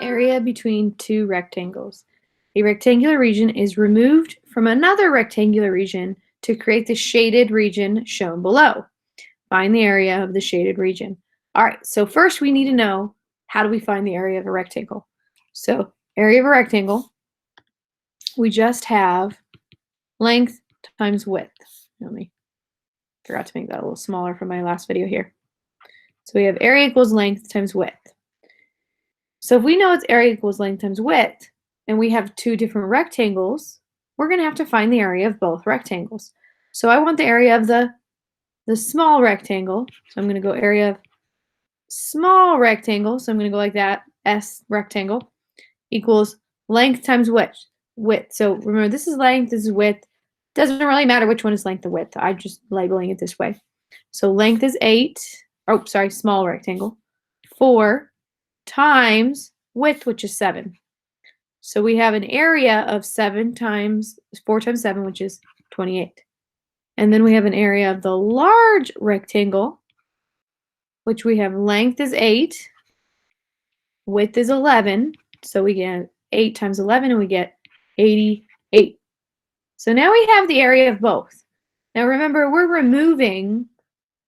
Area between two rectangles. A rectangular region is removed from another rectangular region to create the shaded region shown below. Find the area of the shaded region. All right, so first we need to know, how do we find the area of a rectangle? So area of a rectangle, we just have length times width. Let me forgot to make that a little smaller from my last video here. So we have area equals length times width. So if we know it's area equals length times width, and we have two different rectangles, we're going to have to find the area of both rectangles. So I want the area of the small rectangle. So I'm going to go area of small rectangle. So I'm going to go like that, S rectangle, equals length times width. So remember, this is length, this is width. Doesn't really matter which one is length or width. I'm just labeling it this way. So length is 8. Oh, sorry, small rectangle. 4 times width, which is 7. So we have an area of 4 times 7, which is 28. And then we have an area of the large rectangle, which we have length is 8, width is 11. So we get 8 times 11, and we get 88. So now we have the area of both. Now remember, we're removing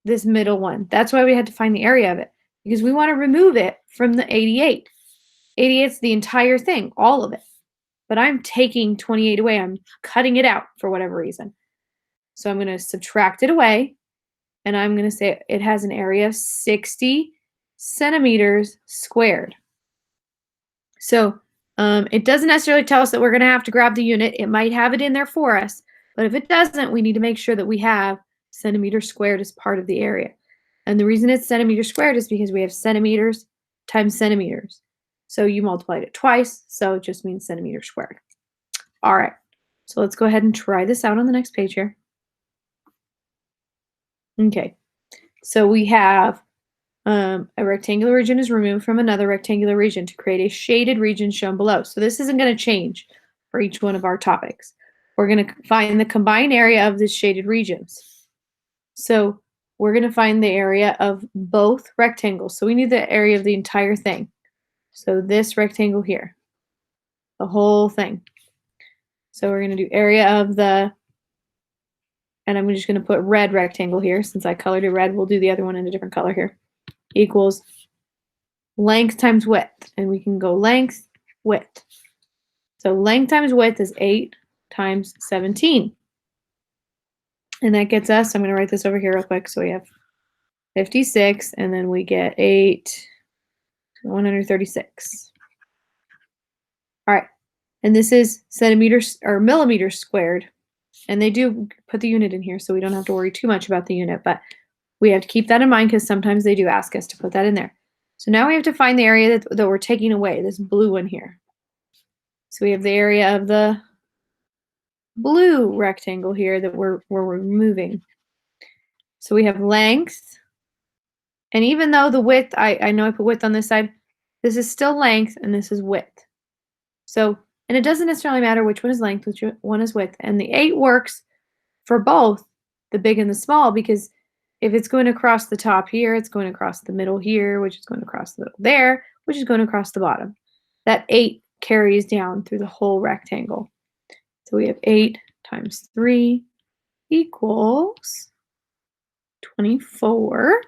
this middle one. That's why we had to find the area of it, because we want to remove it from the 88. 88 is the entire thing, all of it. But I'm taking 28 away. I'm cutting it out for whatever reason. So I'm going to subtract it away, and I'm going to say it has an area of 60 centimeters squared. So it doesn't necessarily tell us that we're going to have to grab the unit. It might have it in there for us, but if it doesn't, we need to make sure that we have centimeters squared as part of the area. And the reason it's centimeters squared is because we have centimeters times centimeters. So you multiplied it twice, so it just means centimeters squared. All right, so let's go ahead and try this out on the next page here. Okay, so we have a rectangular region is removed from another rectangular region to create a shaded region shown below. So this isn't going to change for each one of our topics. We're going to find the combined area of the shaded regions. So we're going to find the area of both rectangles. So we need the area of the entire thing. So this rectangle here, the whole thing. So we're going to do area of the, and I'm just going to put red rectangle here. Since I colored it red, we'll do the other one in a different color here. Equals length times width. And we can go length, width. So length times width is 8 times 17. And that gets us, I'm going to write this over here real quick. So we have 56, and then we get 136. All right. And this is centimeters or millimeters squared. And they do put the unit in here, so we don't have to worry too much about the unit, but we have to keep that in mind because sometimes they do ask us to put that in there. So now we have to find the area that we're taking away, this blue one here. So we have the area of the blue rectangle here that we're removing. So we have length, and even though the width, I know I put width on this side, this is still length and this is width. So, and it doesn't necessarily matter which one is length, which one is width, and the 8 works for both the big and the small, because if it's going across the top here, it's going across the middle here, which is going across the middle there, which is going across the bottom. That 8 carries down through the whole rectangle. So we have 8 times 3 equals 24.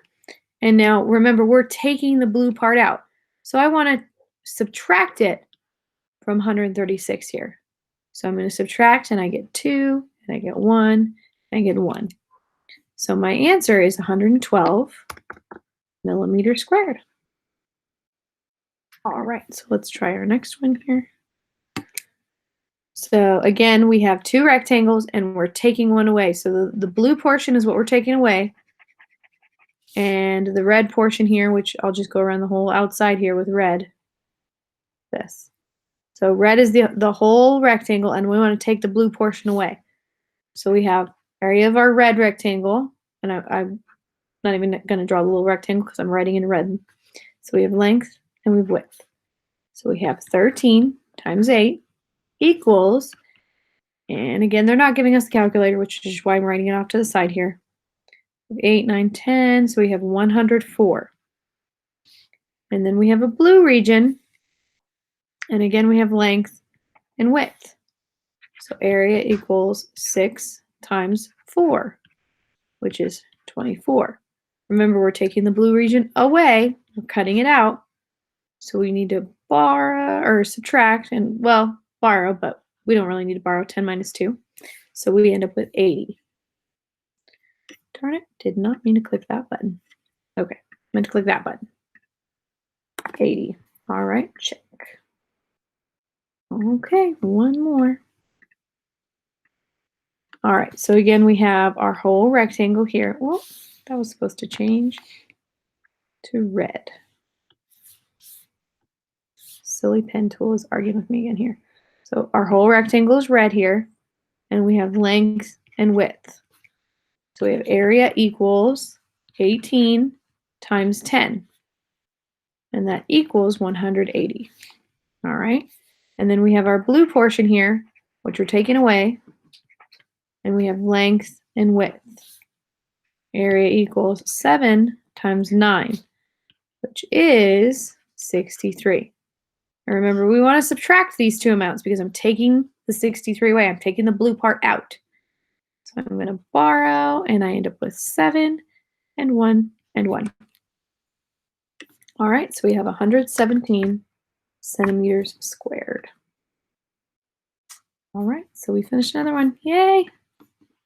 And now remember, we're taking the blue part out. So I want to subtract it from 136 here. So I'm going to subtract, and I get 2, and I get 1, and I get 1. So my answer is 112 millimeters squared. All right, so let's try our next one here. So again, we have 2 rectangles, and we're taking one away. So the blue portion is what we're taking away. And the red portion here, which I'll just go around the whole outside here with red, this. So red is the whole rectangle, and we want to take the blue portion away. So we have area of our red rectangle, and I'm not even going to draw the little rectangle because I'm writing in red. So we have length and we have width. So we have 13 times 8 equals, and again, they're not giving us the calculator, which is why I'm writing it off to the side here. 8, 9, 10, so we have 104. And then we have a blue region, And again, we have length and width. So area equals 6 times 4, which is 24. Remember, we're taking the blue region away. We're cutting it out. So we need to borrow or subtract, and well, borrow, but we don't really need to borrow 10 minus 2. So we end up with 80. Darn it, did not mean to click that button. Okay, meant to click that button. 80. All right, check. Okay, one more. All right, so again, we have our whole rectangle here. Well, that was supposed to change to red. Silly pen tool is arguing with me again here. So our whole rectangle is red here, and we have length and width. So we have area equals 18 times 10, and that equals 180. All right, and then we have our blue portion here, which we're taking away, and we have length and width. Area equals 7 times 9, which is 63. And remember, we want to subtract these two amounts because I'm taking the 63 away. I'm taking the blue part out. So I'm going to borrow, and I end up with 7 and 1 and 1. All right, so we have 117 centimeters squared. All right, so we finished another one. Yay!